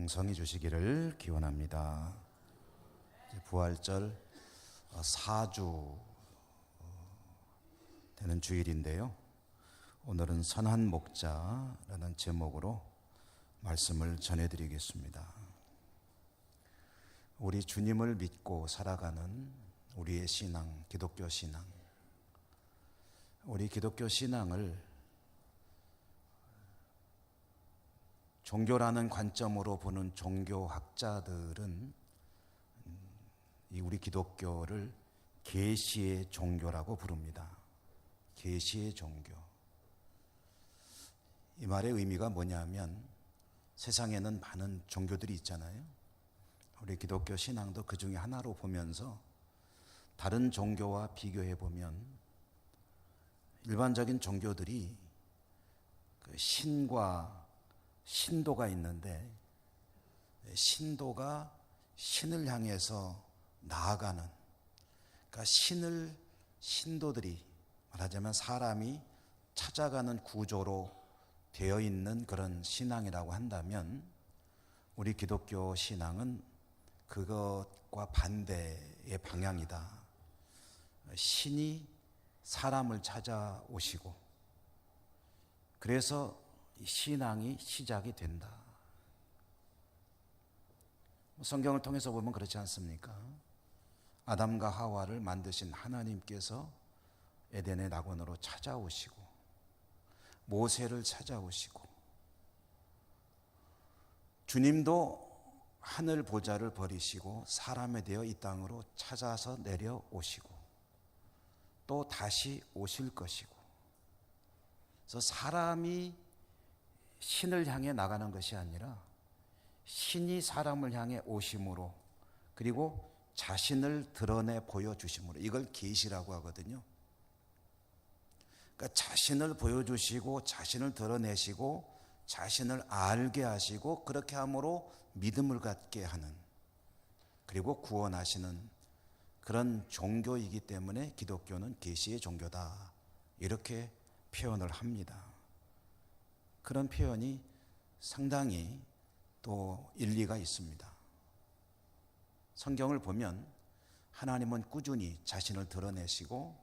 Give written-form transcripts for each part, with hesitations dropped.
풍성히 주시기를 기원합니다. 부활절 4주 되는 주일인데요. 오늘은 선한 목자라는 제목으로 말씀을 전해드리겠습니다. 우리 주님을 믿고 살아가는 우리의 신앙, 기독교 신앙. 우리 기독교 신앙을 종교라는 관점으로 보는 종교학자들은 이 우리 기독교를 계시의 종교라고 부릅니다. 계시의 종교. 이 말의 의미가 뭐냐면 세상에는 많은 종교들이 있잖아요. 우리 기독교 신앙도 그 중에 하나로 보면서 다른 종교와 비교해 보면 일반적인 종교들이 그 신과 신도가 있는데 신도가 신을 향해서 나아가는, 그러니까 신도들이 말하자면 사람이 찾아가는 구조로 되어 있는 그런 신앙이라고 한다면 우리 기독교 신앙은 그것과 반대의 방향이다. 신이 사람을 찾아오시고 그래서 신앙이 시작이 된다. 성경을 통해서 보면 그렇지 않습니까? 아담과 하와를 만드신 하나님께서 에덴의 낙원으로 찾아오시고 모세를 찾아오시고 주님도 하늘 보좌를 버리시고 사람에 되어 이 땅으로 찾아서 내려오시고 또 다시 오실 것이고, 그래서 사람이 신을 향해 나가는 것이 아니라 신이 사람을 향해 오심으로 그리고 자신을 드러내 보여주심으로, 이걸 계시라고 하거든요. 그러니까 자신을 보여주시고 자신을 드러내시고 자신을 알게 하시고 그렇게 함으로 믿음을 갖게 하는, 그리고 구원하시는 그런 종교이기 때문에 기독교는 계시의 종교다, 이렇게 표현을 합니다. 그런 표현이 상당히 또 일리가 있습니다. 성경을 보면 하나님은 꾸준히 자신을 드러내시고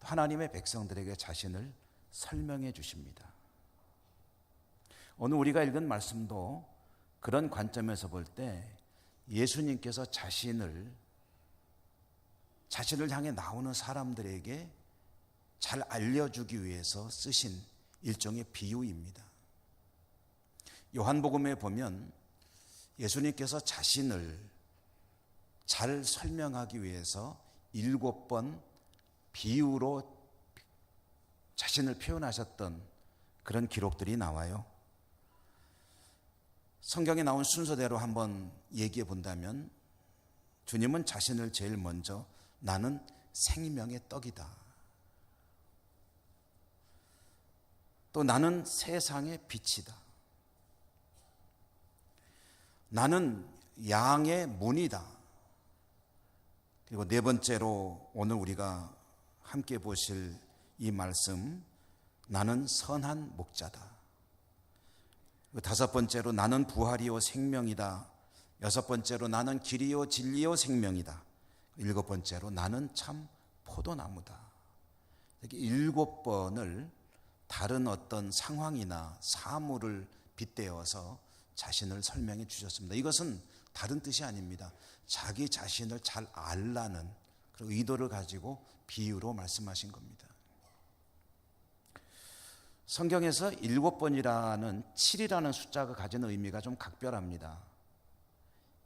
또 하나님의 백성들에게 자신을 설명해 주십니다. 오늘 우리가 읽은 말씀도 그런 관점에서 볼 때 예수님께서 자신을 향해 나오는 사람들에게 잘 알려주기 위해서 쓰신 일종의 비유입니다. 요한복음에 보면 예수님께서 자신을 잘 설명하기 위해서 7번 비유로 자신을 표현하셨던 그런 기록들이 나와요. 성경에 나온 순서대로 한번 얘기해 본다면 주님은 자신을 제일 먼저 나는 생명의 떡이다, 또 나는 세상의 빛이다, 나는 양의 문이다, 그리고 네 번째로 오늘 우리가 함께 보실 이 말씀, 나는 선한 목자다, 다섯 번째로 나는 부활이요 생명이다, 여섯 번째로 나는 길이요 진리요 생명이다, 일곱 번째로 나는 참 포도나무다. 이렇게 7번을 다른 어떤 상황이나 사물을 빗대어서 자신을 설명해 주셨습니다. 이것은 다른 뜻이 아닙니다. 자기 자신을 잘 알라는 그런 의도를 가지고 비유로 말씀하신 겁니다. 성경에서 7번이라는 7이라는 숫자가 가지는 의미가 좀 각별합니다.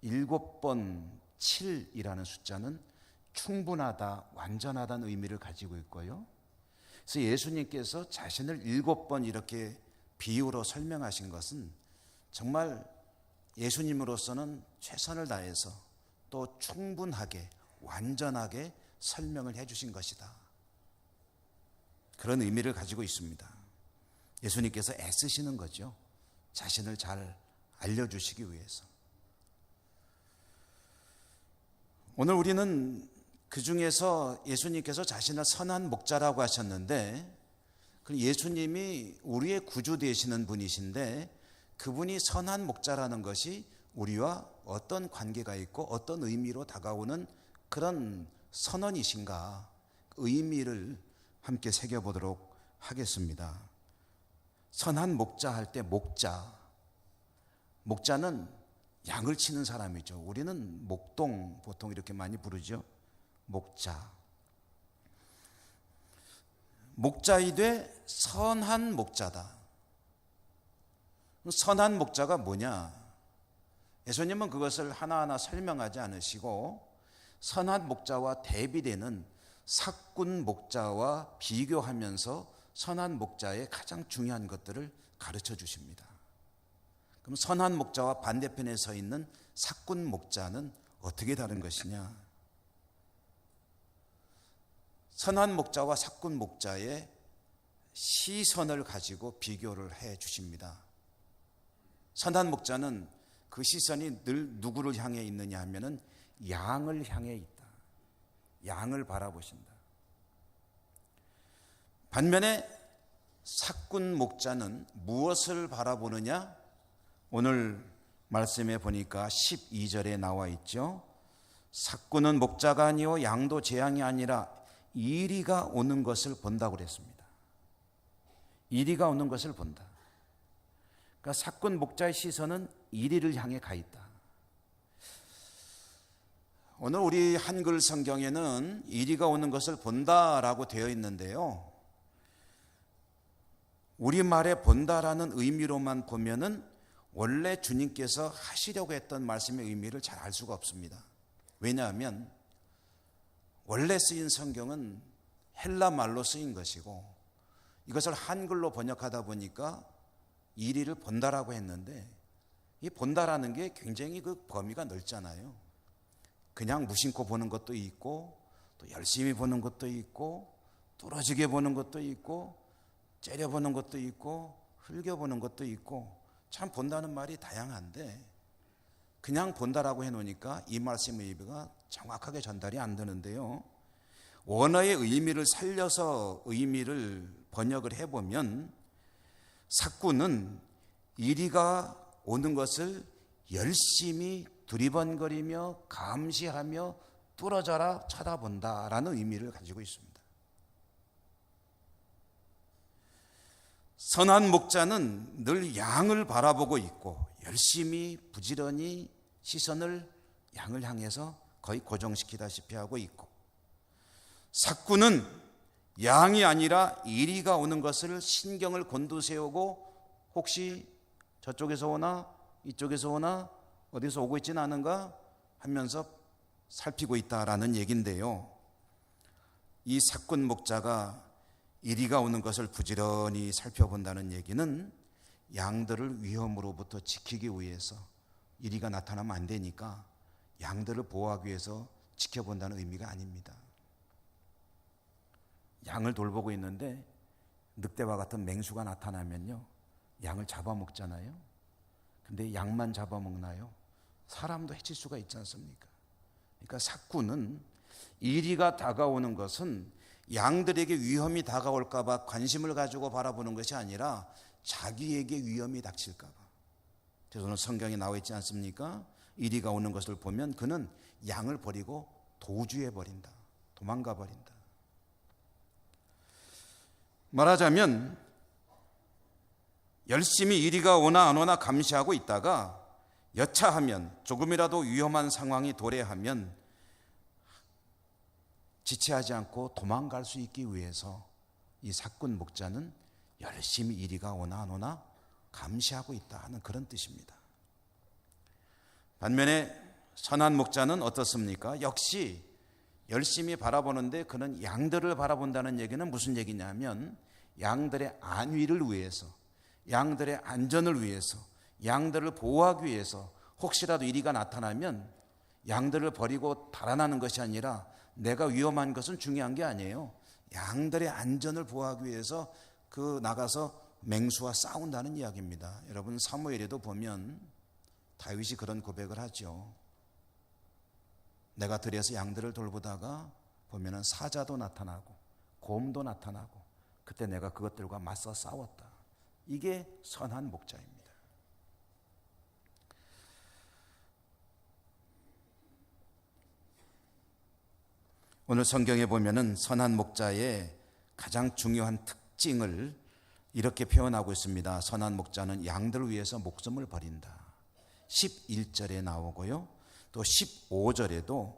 7번 7이라는 숫자는 충분하다, 완전하다는 의미를 가지고 있고요. 그래서 예수님께서 자신을 7번 이렇게 비유로 설명하신 것은 정말 예수님으로서는 최선을 다해서 또 충분하게 완전하게 설명을 해주신 것이다, 그런 의미를 가지고 있습니다. 예수님께서 애쓰시는 거죠. 자신을 잘 알려주시기 위해서. 오늘 우리는 그 중에서 예수님께서 자신을 선한 목자라고 하셨는데, 예수님이 우리의 구주 되시는 분이신데 그분이 선한 목자라는 것이 우리와 어떤 관계가 있고 어떤 의미로 다가오는 그런 선언이신가, 의미를 함께 새겨보도록 하겠습니다. 선한 목자 할 때 목자는 양을 치는 사람이죠. 우리는 목동 보통 이렇게 많이 부르죠. 목자이되 선한 목자다. 선한 목자가 뭐냐? 예수님은 그것을 하나하나 설명하지 않으시고 선한 목자와 대비되는 삭군 목자와 비교하면서 선한 목자의 가장 중요한 것들을 가르쳐 주십니다. 그럼 선한 목자와 반대편에 서 있는 삭군 목자는 어떻게 다른 것이냐? 선한 목자와 삭군 목자의 시선을 가지고 비교를 해 주십니다. 선한 목자는 그 시선이 늘 누구를 향해 있느냐 하면은 양을 향해 있다. 양을 바라보신다. 반면에 삭군 목자는 무엇을 바라보느냐? 오늘 말씀에 보니까 12절에 나와 있죠. 삭군은 목자가 아니요 양도 재앙이 아니라 이리가 오는 것을 본다고 그랬습니다. 이리가 오는 것을 본다. 그러니까 삭군 목자의 시선은 이리를 향해 가 있다. 오늘 우리 한글 성경에는 이리가 오는 것을 본다라고 되어 있는데요. 우리말에 본다라는 의미로만 보면은 원래 주님께서 하시려고 했던 말씀의 의미를 잘 알 수가 없습니다. 왜냐하면 원래 쓰인 성경은 헬라 말로 쓰인 것이고 이것을 한글로 번역하다 보니까 이리를 본다라고 했는데 이 본다라는 게 굉장히 그 범위가 넓잖아요. 그냥 무심코 보는 것도 있고 또 열심히 보는 것도 있고 뚫어지게 보는 것도 있고 째려보는 것도 있고 흘겨보는 것도 있고 참 본다는 말이 다양한데 그냥 본다라고 해놓으니까 이 말씀의 의미가 정확하게 전달이 안 되는데요. 원어의 의미를 살려서 의미를 번역을 해보면 삭군은 이리가 오는 것을 열심히 두리번거리며 감시하며 뚫어져라 쳐다본다라는 의미를 가지고 있습니다. 선한 목자는 늘 양을 바라보고 있고 열심히 부지런히 시선을 양을 향해서 거의 고정시키다시피 하고 있고 삭군은 양이 아니라 이리가 오는 것을 신경을 곤두세우고 혹시 저쪽에서 오나 이쪽에서 오나 어디서 오고 있지는 않은가 하면서 살피고 있다라는 얘기인데요. 이 삭군 목자가 이리가 오는 것을 부지런히 살펴본다는 얘기는 양들을 위험으로부터 지키기 위해서 이리가 나타나면 안 되니까 양들을 보호하기 위해서 지켜본다는 의미가 아닙니다. 양을 돌보고 있는데 늑대와 같은 맹수가 나타나면요 양을 잡아먹잖아요. 근데 양만 잡아먹나요? 사람도 해칠 수가 있지 않습니까? 그러니까 삭군은 이리가 다가오는 것은 양들에게 위험이 다가올까 봐 관심을 가지고 바라보는 것이 아니라 자기에게 위험이 닥칠까 봐. 그래서 오늘 성경에 나와 있지 않습니까? 이리가 오는 것을 보면 그는 양을 버리고 도주해 버린다. 도망가 버린다. 말하자면 열심히 이리가 오나 안 오나 감시하고 있다가 여차하면 조금이라도 위험한 상황이 도래하면 지체하지 않고 도망갈 수 있기 위해서 이 삭군 목자는 열심히 이리가 오나 안 오나 감시하고 있다 하는 그런 뜻입니다. 반면에 선한 목자는 어떻습니까? 역시 열심히 바라보는데 그는 양들을 바라본다는 얘기는 무슨 얘기냐면 양들의 안위를 위해서 양들의 안전을 위해서 양들을 보호하기 위해서 혹시라도 이리가 나타나면 양들을 버리고 달아나는 것이 아니라 내가 위험한 것은 중요한 게 아니에요. 양들의 안전을 보호하기 위해서 그 나가서 맹수와 싸운다는 이야기입니다. 여러분 사무엘에도 보면 다윗이 그런 고백을 하죠. 내가 들에서 양들을 돌보다가 보면은 사자도 나타나고 곰도 나타나고 그때 내가 그것들과 맞서 싸웠다. 이게 선한 목자입니다. 오늘 성경에 보면은 선한 목자의 가장 중요한 특징을 이렇게 표현하고 있습니다. 선한 목자는 양들을 위해서 목숨을 버린다. 11절에 나오고요. 또 15절에도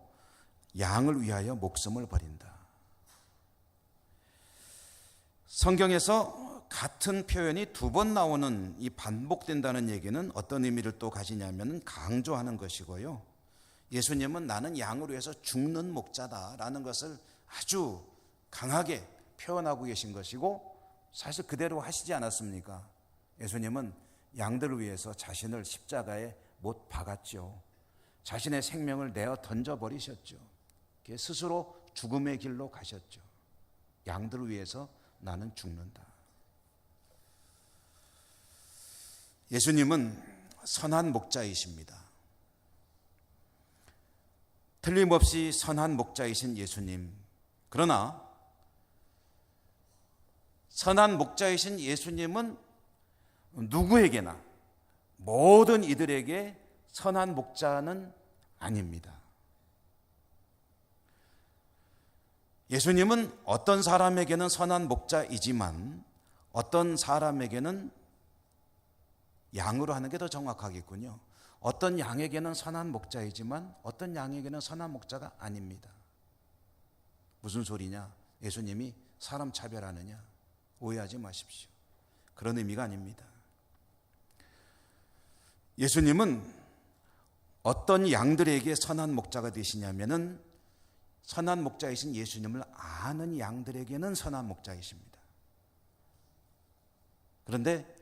양을 위하여 목숨을 버린다. 성경에서 같은 표현이 두 번 나오는 이 반복된다는 얘기는 어떤 의미를 또 가지냐면 강조하는 것이고요. 예수님은 나는 양을 위해서 죽는 목자다라는 것을 아주 강하게 표현하고 계신 것이고, 사실 그대로 하시지 않았습니까? 예수님은 양들을 위해서 자신을 십자가에 못 박았죠. 자신의 생명을 내어 던져버리셨죠. 스스로 죽음의 길로 가셨죠. 양들을 위해서 나는 죽는다. 예수님은 선한 목자이십니다. 틀림없이 선한 목자이신 예수님. 그러나 선한 목자이신 예수님은 누구에게나, 모든 이들에게 선한 목자는 아닙니다. 예수님은 어떤 사람에게는 선한 목자이지만 어떤 사람에게는, 양으로 하는 게 더 정확하겠군요, 어떤 양에게는 선한 목자이지만 어떤 양에게는 선한 목자가 아닙니다. 무슨 소리냐? 예수님이 사람 차별하느냐? 오해하지 마십시오. 그런 의미가 아닙니다. 예수님은 어떤 양들에게 선한 목자가 되시냐면은 선한 목자이신 예수님을 아는 양들에게는 선한 목자이십니다. 그런데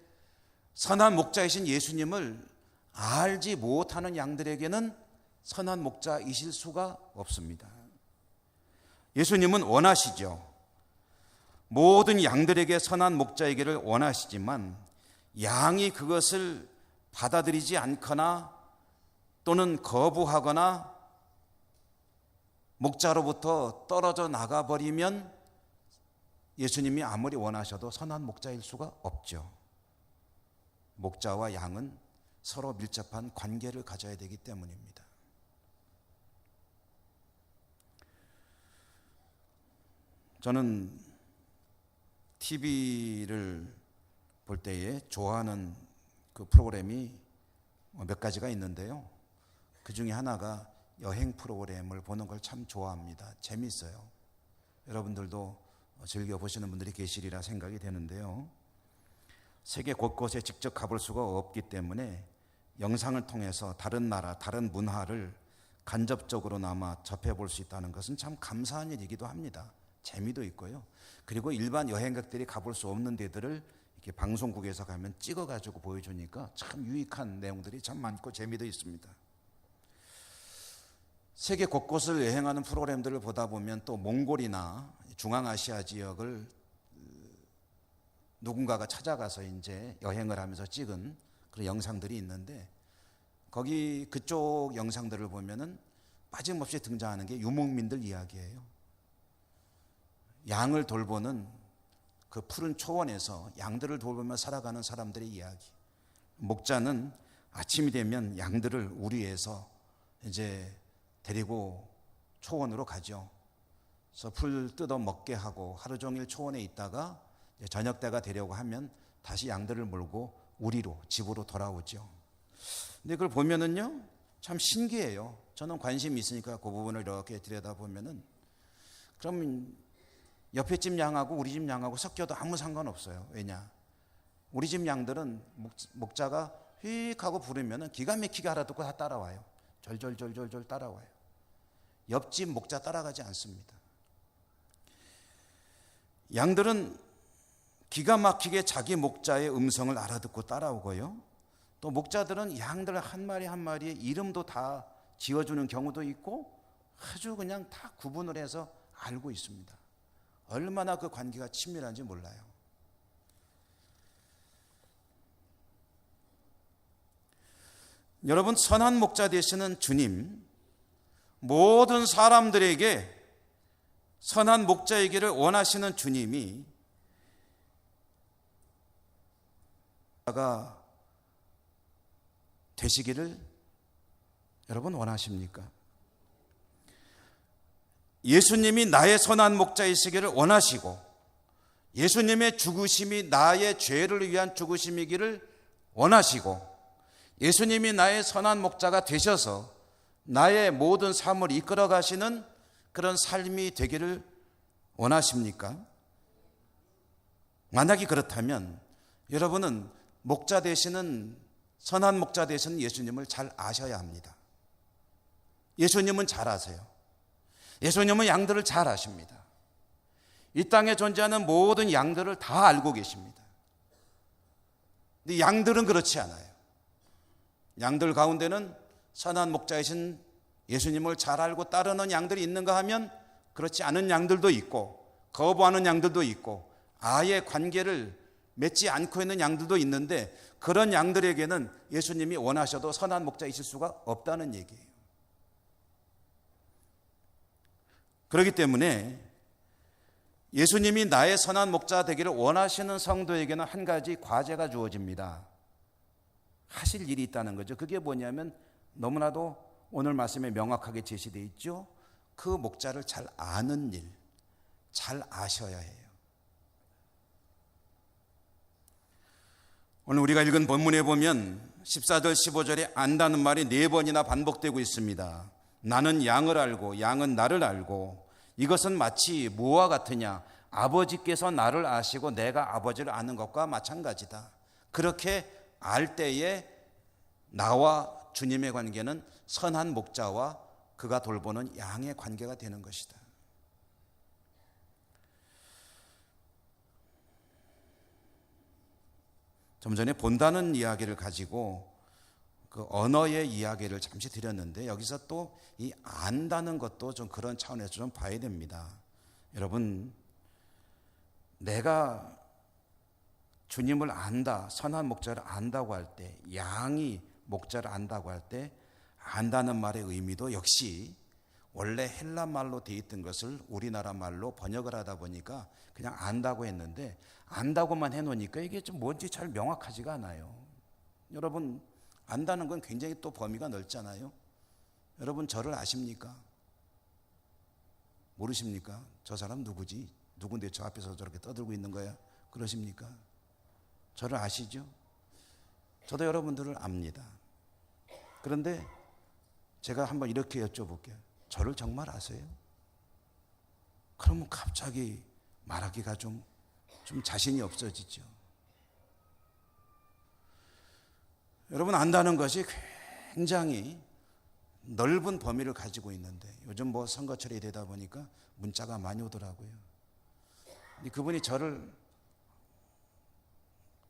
선한 목자이신 예수님을 알지 못하는 양들에게는 선한 목자이실 수가 없습니다. 예수님은 원하시죠. 모든 양들에게 선한 목자이기를 원하시지만 양이 그것을 받아들이지 않거나 또는 거부하거나 목자로부터 떨어져 나가버리면 예수님이 아무리 원하셔도 선한 목자일 수가 없죠. 목자와 양은 서로 밀접한 관계를 가져야 되기 때문입니다. 저는 TV를 볼 때에 좋아하는 그 프로그램이 몇 가지가 있는데요. 그 중에 하나가 여행 프로그램을 보는 걸 참 좋아합니다. 재밌어요. 여러분들도 즐겨보시는 분들이 계시리라 생각이 되는데요. 세계 곳곳에 직접 가볼 수가 없기 때문에 영상을 통해서 다른 나라, 다른 문화를 간접적으로나마 접해볼 수 있다는 것은 참 감사한 일이기도 합니다. 재미도 있고요. 그리고 일반 여행객들이 가볼 수 없는 데들을 이렇게 방송국에서 가면 찍어가지고 보여주니까 참 유익한 내용들이 참 많고 재미도 있습니다. 세계 곳곳을 여행하는 프로그램들을 보다 보면 또 몽골이나 중앙아시아 지역을 누군가가 찾아가서 이제 여행을 하면서 찍은 그런 영상들이 있는데, 거기 그쪽 영상들을 보면은 빠짐없이 등장하는 게 유목민들 이야기예요. 양을 돌보는 그 푸른 초원에서 양들을 돌보며 살아가는 사람들의 이야기. 목자는 아침이 되면 양들을 우리에서 이제 데리고 초원으로 가죠. 그래서 풀 뜯어 먹게 하고 하루 종일 초원에 있다가 저녁 때가 되려고 하면 다시 양들을 몰고 우리로, 집으로 돌아오죠. 근데 그걸 보면은요, 참 신기해요. 저는 관심이 있으니까 그 부분을 이렇게 들여다보면은, 그럼 옆에 집 양하고 우리 집 양하고 섞여도 아무 상관없어요. 왜냐? 우리 집 양들은 목자가 휙 하고 부르면은 기가 막히게 알아듣고 다 따라와요. 절절절절절 따라와요. 옆집 목자 따라가지 않습니다. 양들은 기가 막히게 자기 목자의 음성을 알아듣고 따라오고요. 또 목자들은 양들 한 마리 한 마리의 이름도 다 지어주는 경우도 있고 아주 그냥 다 구분을 해서 알고 있습니다. 얼마나 그 관계가 친밀한지 몰라요. 여러분, 선한 목자 되시는 주님, 모든 사람들에게 선한 목자이기를 원하시는 주님이 가 되시기를 여러분 원하십니까? 예수님이 나의 선한 목자이시기를 원하시고 예수님의 죽으심이 나의 죄를 위한 죽으심이기를 원하시고 예수님이 나의 선한 목자가 되셔서 나의 모든 삶을 이끌어 가시는 그런 삶이 되기를 원하십니까? 만약에 그렇다면 여러분은 목자 되시는 선한 목자 되시는 예수님을 잘 아셔야 합니다. 예수님은 잘 아세요. 예수님은 양들을 잘 아십니다. 이 땅에 존재하는 모든 양들을 다 알고 계십니다. 근데 양들은 그렇지 않아요. 양들 가운데는 선한 목자이신 예수님을 잘 알고 따르는 양들이 있는가 하면 그렇지 않은 양들도 있고 거부하는 양들도 있고 아예 관계를 맺지 않고 있는 양들도 있는데 그런 양들에게는 예수님이 원하셔도 선한 목자이실 수가 없다는 얘기예요. 그렇기 때문에 예수님이 나의 선한 목자 되기를 원하시는 성도에게는 한 가지 과제가 주어집니다. 하실 일이 있다는 거죠. 그게 뭐냐면 너무나도 오늘 말씀에 명확하게 제시되어 있죠. 그 목자를 잘 아는 일, 잘 아셔야 해요. 오늘 우리가 읽은 본문에 보면 14절 15절에 안다는 말이 4번이나 반복되고 있습니다. 나는 양을 알고 양은 나를 알고 이것은 마치 무엇과 같으냐? 아버지께서 나를 아시고 내가 아버지를 아는 것과 마찬가지다. 그렇게 알 때에 나와 주님의 관계는 선한 목자와 그가 돌보는 양의 관계가 되는 것이다. 좀 전에 본다는 이야기를 가지고 그 언어의 이야기를 잠시 드렸는데 여기서 또 이 안다는 것도 좀 그런 차원에서 좀 봐야 됩니다. 여러분, 내가 주님을 안다, 선한 목자를 안다고 할 때, 양이 목자를 안다고 할 때 안다는 말의 의미도 역시 원래 헬라 말로 되어 있던 것을 우리나라 말로 번역을 하다 보니까 그냥 안다고 했는데 안다고만 해놓으니까 이게 좀 뭔지 잘 명확하지가 않아요. 여러분, 안다는 건 굉장히 또 범위가 넓잖아요. 여러분, 저를 아십니까? 모르십니까? 저 사람 누구지? 누군데 저 앞에서 저렇게 떠들고 있는 거야? 그러십니까? 저를 아시죠? 저도 여러분들을 압니다. 그런데 제가 한번 이렇게 여쭤볼게요. 저를 정말 아세요? 그러면 갑자기 말하기가 좀 자신이 없어지죠. 여러분, 안다는 것이 굉장히 넓은 범위를 가지고 있는데 요즘 뭐 선거철이 되다 보니까 문자가 많이 오더라고요. 근데 그분이 저를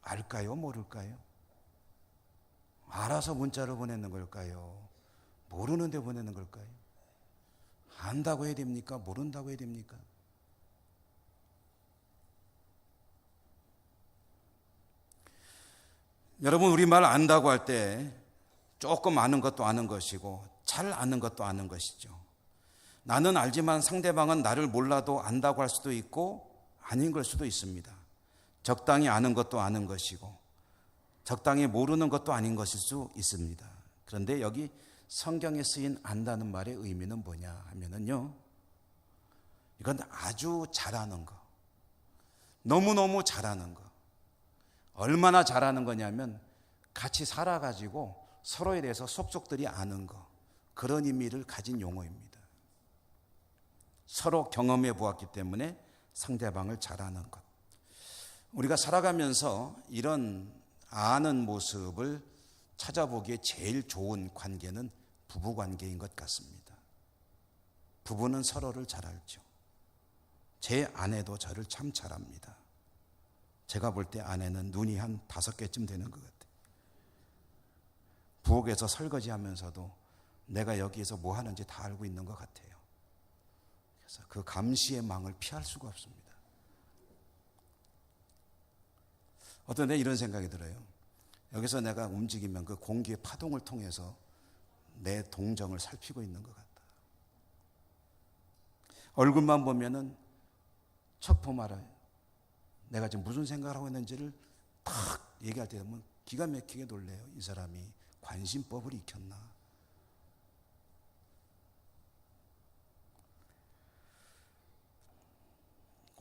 알까요? 모를까요? 알아서 문자를 보내는 걸까요? 모르는데 보내는 걸까요? 안다고 해야 됩니까? 모른다고 해야 됩니까? 여러분, 우리말 안다고 할 때 조금 아는 것도 아는 것이고 잘 아는 것도 아는 것이죠. 나는 알지만 상대방은 나를 몰라도 안다고 할 수도 있고 아닌 걸 수도 있습니다. 적당히 아는 것도 아는 것이고 적당히 모르는 것도 아닌 것일 수 있습니다. 그런데 여기 성경에 쓰인 안다는 말의 의미는 뭐냐 하면은요, 이건 아주 잘하는 거, 너무너무 잘하는 거. 얼마나 잘하는 거냐면 같이 살아가지고 서로에 대해서 속속들이 아는 거, 그런 의미를 가진 용어입니다. 서로 경험해 보았기 때문에 상대방을 잘 아는 것. 우리가 살아가면서 이런 아는 모습을 찾아보기에 제일 좋은 관계는 부부 관계인 것 같습니다. 부부는 서로를 잘 알죠. 제 아내도 저를 참 잘 압니다. 제가 볼 때 아내는 눈이 한 5개쯤 되는 것 같아요. 부엌에서 설거지하면서도 내가 여기에서 뭐 하는지 다 알고 있는 것 같아요. 그래서 그 감시의 망을 피할 수가 없습니다. 어떤 때 이런 생각이 들어요. 여기서 내가 움직이면 그 공기의 파동을 통해서 내 동정을 살피고 있는 것 같다. 얼굴만 보면은 척 보면 알아요. 내가 지금 무슨 생각을 하고 있는지를 탁 얘기할 때 보면 기가 막히게 놀래요. 이 사람이 관심법을 익혔나.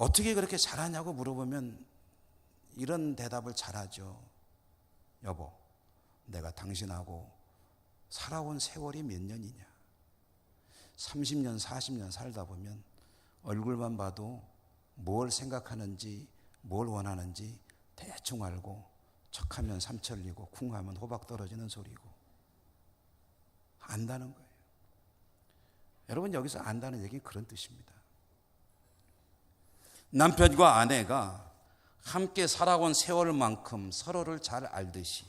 어떻게 그렇게 잘하냐고 물어보면 이런 대답을 잘하죠. 여보, 내가 당신하고 살아온 세월이 몇 년이냐. 30년, 40년 살다 보면 얼굴만 봐도 뭘 생각하는지, 뭘 원하는지 대충 알고, 척하면 삼천리고 쿵하면 호박 떨어지는 소리고 안다는 거예요. 여러분, 여기서 안다는 얘기는 그런 뜻입니다. 남편과 아내가 함께 살아온 세월만큼 서로를 잘 알듯이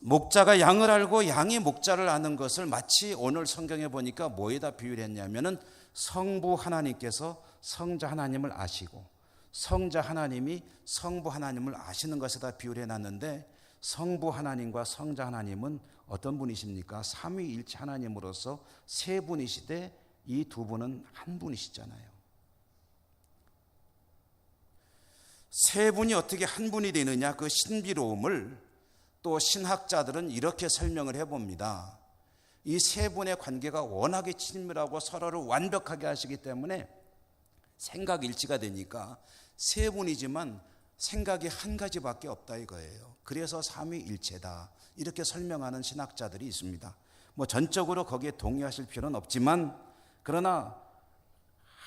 목자가 양을 알고 양이 목자를 아는 것을 마치 오늘 성경에 보니까 뭐에다 비유를 했냐면은 성부 하나님께서 성자 하나님을 아시고 성자 하나님이 성부 하나님을 아시는 것에다 비유를 해놨는데, 성부 하나님과 성자 하나님은 어떤 분이십니까? 삼위일체 하나님으로서 세 분이시되 이 두 분은 한 분이시잖아요. 세 분이 어떻게 한 분이 되느냐, 그 신비로움을 또 신학자들은 이렇게 설명을 해봅니다. 이 세 분의 관계가 워낙에 친밀하고 서로를 완벽하게 하시기 때문에 생각 일치가 되니까 세 분이지만 생각이 한 가지밖에 없다 이거예요. 그래서 삼위일체다 이렇게 설명하는 신학자들이 있습니다. 뭐 전적으로 거기에 동의하실 필요는 없지만, 그러나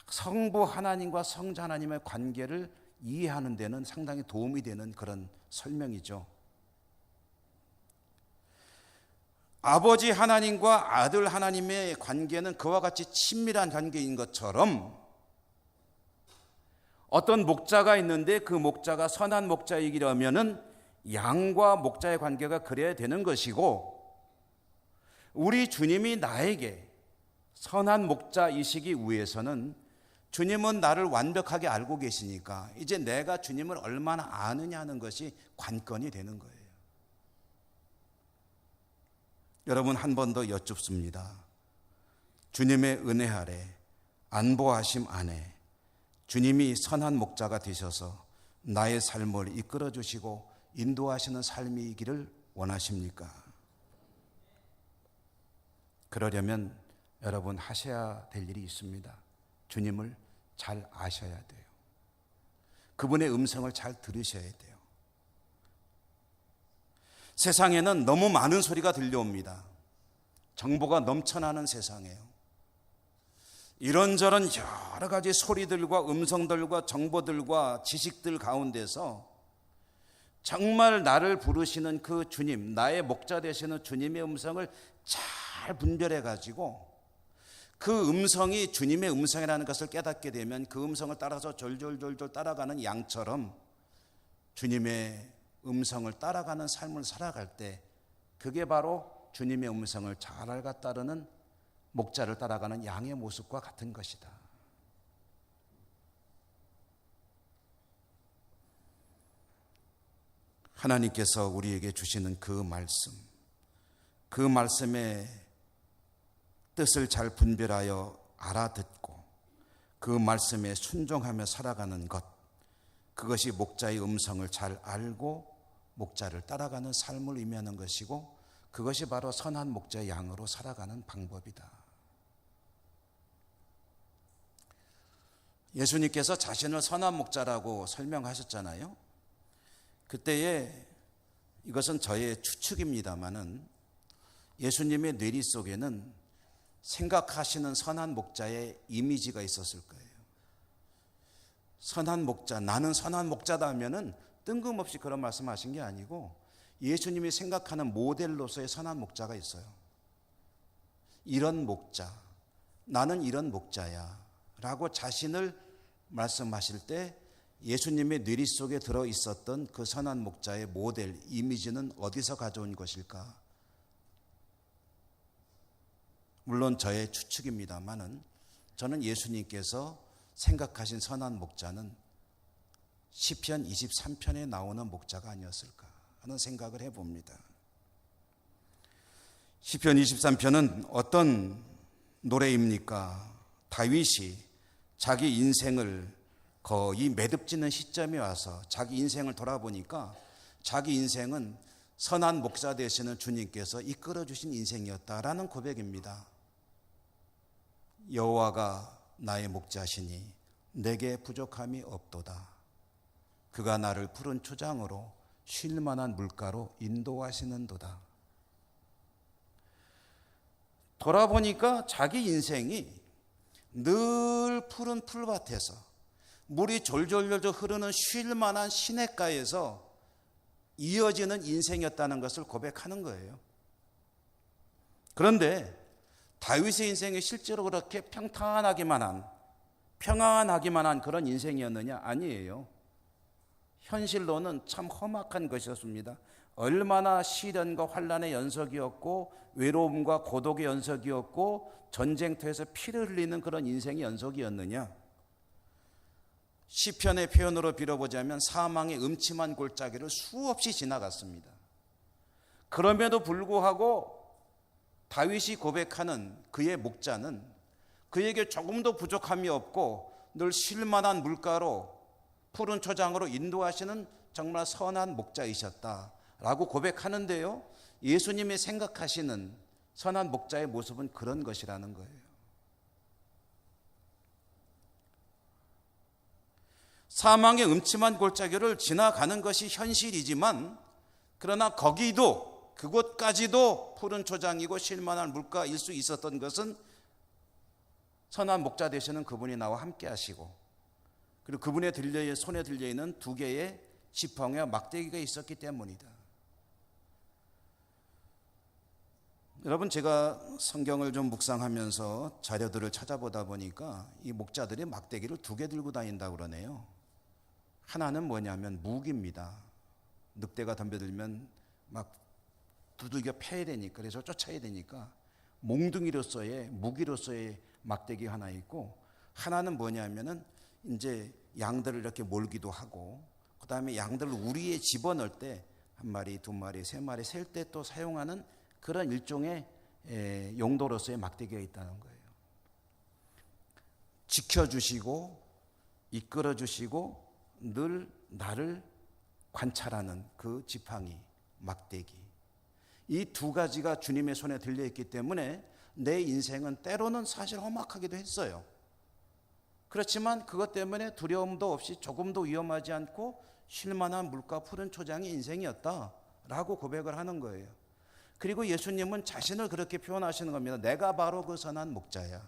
성부 하나님과 성자 하나님의 관계를 이해하는 데는 상당히 도움이 되는 그런 설명이죠. 아버지 하나님과 아들 하나님의 관계는 그와 같이 친밀한 관계인 것처럼 어떤 목자가 있는데 그 목자가 선한 목자이기라면은 양과 목자의 관계가 그래야 되는 것이고, 우리 주님이 나에게 선한 목자이시기 위해서는 주님은 나를 완벽하게 알고 계시니까 이제 내가 주님을 얼마나 아느냐 하는 것이 관건이 되는 거예요. 여러분, 한 번 더 여쭙습니다. 주님의 은혜 아래, 안보하심 안에 주님이 선한 목자가 되셔서 나의 삶을 이끌어 주시고 인도하시는 삶이기를 원하십니까? 그러려면 여러분 하셔야 될 일이 있습니다. 주님을 잘 아셔야 돼요. 그분의 음성을 잘 들으셔야 돼요. 세상에는 너무 많은 소리가 들려옵니다. 정보가 넘쳐나는 세상이에요. 이런저런 여러 가지 소리들과 음성들과 정보들과 지식들 가운데서 정말 나를 부르시는 그 주님, 나의 목자 되시는 주님의 음성을 잘 분별해 가지고 그 음성이 주님의 음성이라는 것을 깨닫게 되면 그 음성을 따라서 졸졸졸졸 따라가는 양처럼 주님의 음성을 따라가는 삶을 살아갈 때, 그게 바로 주님의 음성을 잘 알고 따르는 목자를 따라가는 양의 모습과 같은 것이다. 하나님께서 우리에게 주시는 그 말씀의 뜻을 잘 분별하여 알아듣고 그 말씀에 순종하며 살아가는 것, 그것이 목자의 음성을 잘 알고 목자를 따라가는 삶을 의미하는 것이고, 그것이 바로 선한 목자의 양으로 살아가는 방법이다. 예수님께서 자신을 선한 목자라고 설명하셨잖아요. 그때에, 이것은 저의 추측입니다마는 예수님의 뇌리 속에는 생각하시는 선한 목자의 이미지가 있었을 거예요. 선한 목자, 나는 선한 목자다 하면은 뜬금없이 그런 말씀하신 게 아니고 예수님이 생각하는 모델로서의 선한 목자가 있어요. 이런 목자, 나는 이런 목자야 라고 자신을 말씀하실 때 예수님의 뇌리 속에 들어있었던 그 선한 목자의 모델, 이미지는 어디서 가져온 것일까? 물론 저의 추측입니다만은 저는 예수님께서 생각하신 선한 목자는 시편 23편에 나오는 목자가 아니었을까 하는 생각을 해봅니다. 시편 23편은 어떤 노래입니까? 다윗이 자기 인생을 거의 매듭짓는 시점에 와서 자기 인생을 돌아보니까 자기 인생은 선한 목자 되시는 주님께서 이끌어 주신 인생이었다라는 고백입니다. 여호와가 나의 목자시니 내게 부족함이 없도다. 그가 나를 푸른 초장으로 쉴 만한 물가로 인도하시는도다. 돌아보니까 자기 인생이 늘 푸른 풀밭에서 물이 졸졸졸 흐르는 쉴 만한 시냇가에서 이어지는 인생이었다는 것을 고백하는 거예요. 그런데 다윗의 인생이 실제로 그렇게 평안하기만 한 그런 인생이었느냐? 아니에요. 현실로는 참 험악한 것이었습니다. 얼마나 시련과 환난의 연속이었고 외로움과 고독의 연속이었고 전쟁터에서 피를 흘리는 그런 인생의 연속이었느냐? 시편의 표현으로 빌어보자면 사망의 음침한 골짜기를 수없이 지나갔습니다. 그럼에도 불구하고 다윗이 고백하는 그의 목자는 그에게 조금도 부족함이 없고 늘 쉴만한 물가로 푸른 초장으로 인도하시는 정말 선한 목자이셨다라고 고백하는데요, 예수님이 생각하시는 선한 목자의 모습은 그런 것이라는 거예요. 사망의 음침한 골짜기를 지나가는 것이 현실이지만 그러나 그곳까지도 푸른 초장이고 쉴만한 물가일 수 있었던 것은 선한 목자 되시는 그분이 나와 함께 하시고, 그리고 그분의 손에 들려있는 두 개의 지팡이와 막대기가 있었기 때문이다. 여러분, 제가 성경을 좀 묵상하면서 자료들을 찾아보다 보니까 이 목자들이 막대기를 2개 들고 다닌다고 그러네요. 하나는 뭐냐면 무기입니다. 늑대가 덤벼들면 막 두들겨 패야 되니까, 그래서 쫓아야 되니까 몽둥이로서의 무기로서의 막대기 하나 있고, 하나는 뭐냐면은 이제 양들을 이렇게 몰기도 하고, 그 다음에 양들을 우리에 집어넣을 때 1마리, 2마리, 3마리 셀 때 또 사용하는 그런 일종의 용도로서의 막대기가 있다는 거예요. 지켜주시고 이끌어주시고 늘 나를 관찰하는 그 지팡이, 막대기, 이 2가지가 주님의 손에 들려있기 때문에 내 인생은 때로는 사실 험악하기도 했어요. 그렇지만 그것 때문에 두려움도 없이 조금도 위험하지 않고 쉴만한 물가 푸른 초장의 인생이었다라고 고백을 하는 거예요. 그리고 예수님은 자신을 그렇게 표현하시는 겁니다. 내가 바로 그 선한 목자야.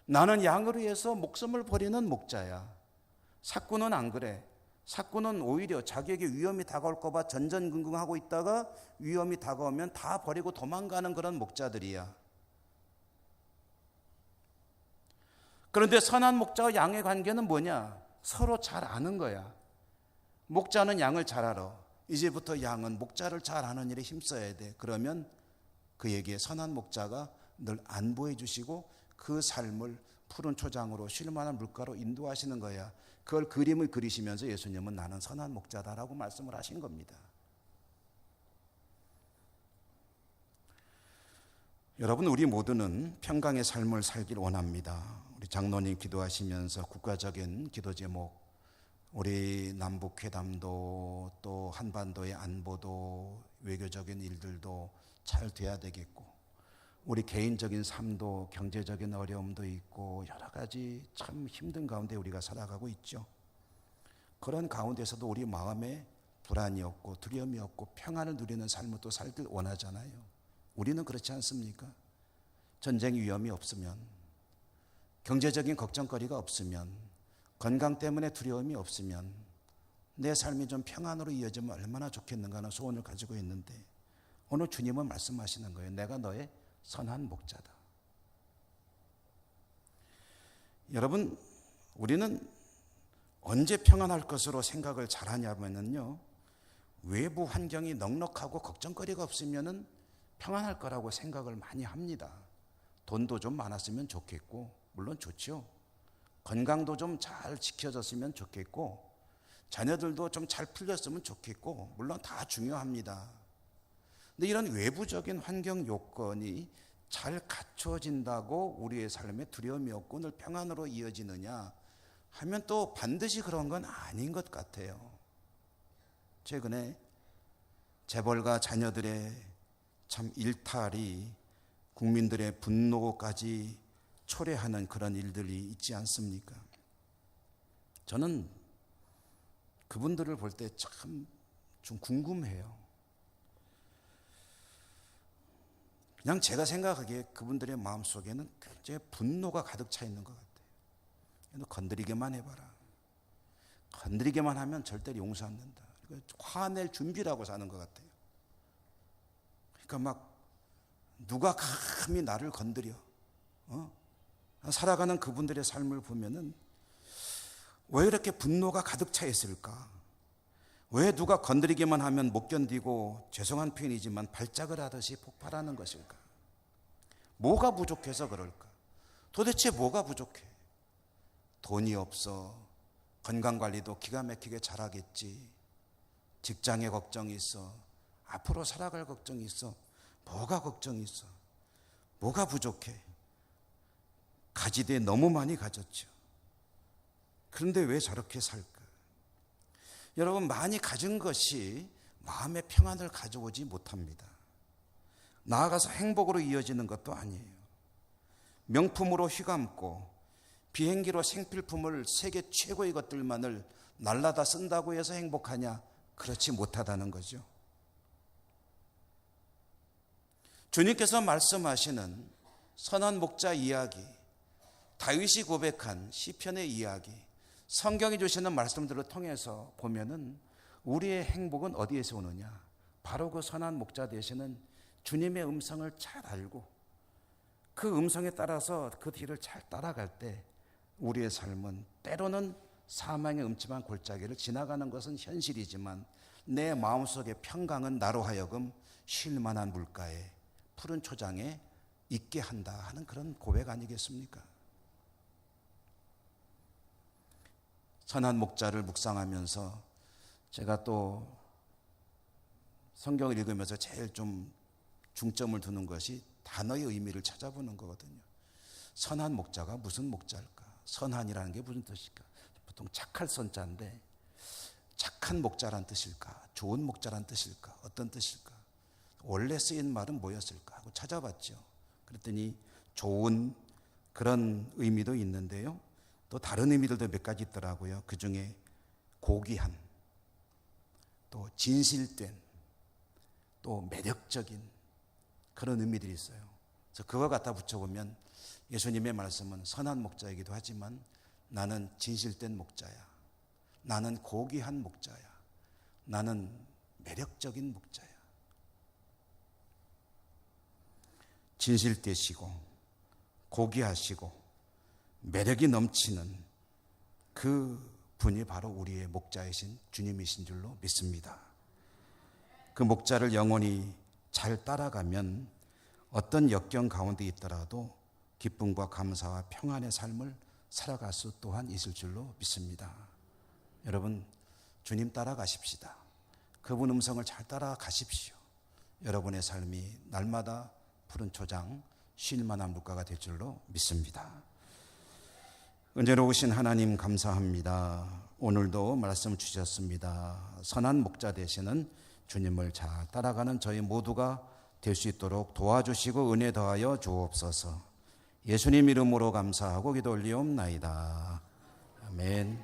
나는 양을 위해서 목숨을 버리는 목자야. 삭구는 안 그래. 삭구는 오히려 자기에게 위험이 다가올까 봐 전전긍긍하고 있다가 위험이 다가오면 다 버리고 도망가는 그런 목자들이야. 그런데 선한 목자와 양의 관계는 뭐냐? 서로 잘 아는 거야. 목자는 양을 잘 알아. 이제부터 양은 목자를 잘 아는 일에 힘써야 돼. 그러면 그에게 선한 목자가 늘 안보해 주시고 그 삶을 푸른 초장으로 쉴만한 물가로 인도하시는 거야. 그걸 그림을 그리시면서 예수님은 나는 선한 목자다라고 말씀을 하신 겁니다. 여러분, 우리 모두는 평강의 삶을 살길 원합니다. 우리 장로님 기도하시면서 국가적인 기도 제목, 우리 남북회담도 또 한반도의 안보도 외교적인 일들도 잘 돼야 되겠고, 우리 개인적인 삶도 경제적인 어려움도 있고 여러 가지 참 힘든 가운데 우리가 살아가고 있죠. 그런 가운데서도 우리 마음에 불안이 없고 두려움이 없고 평안을 누리는 삶을 또 살길 원하잖아요. 우리는 그렇지 않습니까? 전쟁 위험이 없으면, 경제적인 걱정거리가 없으면, 건강 때문에 두려움이 없으면 내 삶이 좀 평안으로 이어지면 얼마나 좋겠는가 하는 소원을 가지고 있는데, 오늘 주님은 말씀하시는 거예요. 내가 너의 선한 목자다. 여러분, 우리는 언제 평안할 것으로 생각을 잘하냐면요, 외부 환경이 넉넉하고 걱정거리가 없으면 평안할 거라고 생각을 많이 합니다. 돈도 좀 많았으면 좋겠고, 물론 좋죠. 건강도 좀 잘 지켜졌으면 좋겠고, 자녀들도 좀 잘 풀렸으면 좋겠고, 물론 다 중요합니다. 근데 이런 외부적인 환경 요건이 잘 갖춰진다고 우리의 삶에 두려움이 없고 늘 평안으로 이어지느냐 하면 또 반드시 그런 건 아닌 것 같아요. 최근에 재벌가 자녀들의 참 일탈이 국민들의 분노까지 초래하는 그런 일들이 있지 않습니까? 저는 그분들을 볼 때 참 좀 궁금해요. 그냥 제가 생각하기에 그분들의 마음속에는 굉장히 분노가 가득 차 있는 것 같아요. 건드리기만 해봐라. 건드리기만 하면 절대로 용서 안 된다. 화낼 준비라고 사는 것 같아요. 그러니까 막 누가 감히 나를 건드려? 살아가는 그분들의 삶을 보면은 왜 이렇게 분노가 가득 차 있을까? 왜 누가 건드리기만 하면 못 견디고 죄송한 표현이지만 발작을 하듯이 폭발하는 것일까? 뭐가 부족해서 그럴까? 도대체 뭐가 부족해? 돈이 없어. 건강관리도 기가 막히게 잘하겠지. 직장에 걱정이 있어. 앞으로 살아갈 걱정이 있어. 뭐가 걱정이 있어? 뭐가 부족해? 가지되 너무 많이 가졌죠. 그런데 왜 저렇게 살까? 여러분, 많이 가진 것이 마음의 평안을 가져오지 못합니다. 나아가서 행복으로 이어지는 것도 아니에요. 명품으로 휘감고 비행기로 생필품을 세계 최고의 것들만을 날라다 쓴다고 해서 행복하냐? 그렇지 못하다는 거죠. 주님께서 말씀하시는 선한 목자 이야기, 다윗이 고백한 시편의 이야기, 성경이 주시는 말씀들을 통해서 보면은 우리의 행복은 어디에서 오느냐? 바로 그 선한 목자 되시는 주님의 음성을 잘 알고 그 음성에 따라서 그 뒤를 잘 따라갈 때 우리의 삶은 때로는 사망의 음침한 골짜기를 지나가는 것은 현실이지만 내 마음속의 평강은 나로 하여금 쉴 만한 물가에 푸른 초장에 있게 한다 하는 그런 고백 아니겠습니까? 선한 목자를 묵상하면서 제가 또 성경을 읽으면서 제일 좀 중점을 두는 것이 단어의 의미를 찾아보는 거거든요. 선한 목자가 무슨 목자일까? 선한이라는 게 무슨 뜻일까? 보통 착할 선자인데 착한 목자란 뜻일까? 좋은 목자란 뜻일까? 어떤 뜻일까? 원래 쓰인 말은 뭐였을까 하고 찾아봤죠. 그랬더니 좋은 그런 의미도 있는데요. 또 다른 의미들도 몇 가지 있더라고요. 그 중에 고귀한, 또 진실된, 또 매력적인 그런 의미들이 있어요. 그래서 그걸 갖다 붙여보면 예수님의 말씀은 선한 목자이기도 하지만 나는 진실된 목자야. 나는 고귀한 목자야. 나는 매력적인 목자야. 진실되시고 고귀하시고 매력이 넘치는 그 분이 바로 우리의 목자이신 주님이신 줄로 믿습니다. 그 목자를 영원히 잘 따라가면 어떤 역경 가운데 있더라도 기쁨과 감사와 평안의 삶을 살아갈 수 또한 있을 줄로 믿습니다. 여러분, 주님 따라가십시다. 그분 음성을 잘 따라가십시오. 여러분의 삶이 날마다 푸른 초장, 쉴 만한 물가가 될 줄로 믿습니다. 은혜로우신 하나님 감사합니다. 오늘도 말씀 주셨습니다. 선한 목자 되시는 주님을 잘 따라가는 저희 모두가 될 수 있도록 도와주시고 은혜 더하여 주옵소서. 예수님 이름으로 감사하고 기도 올리옵나이다. 아멘.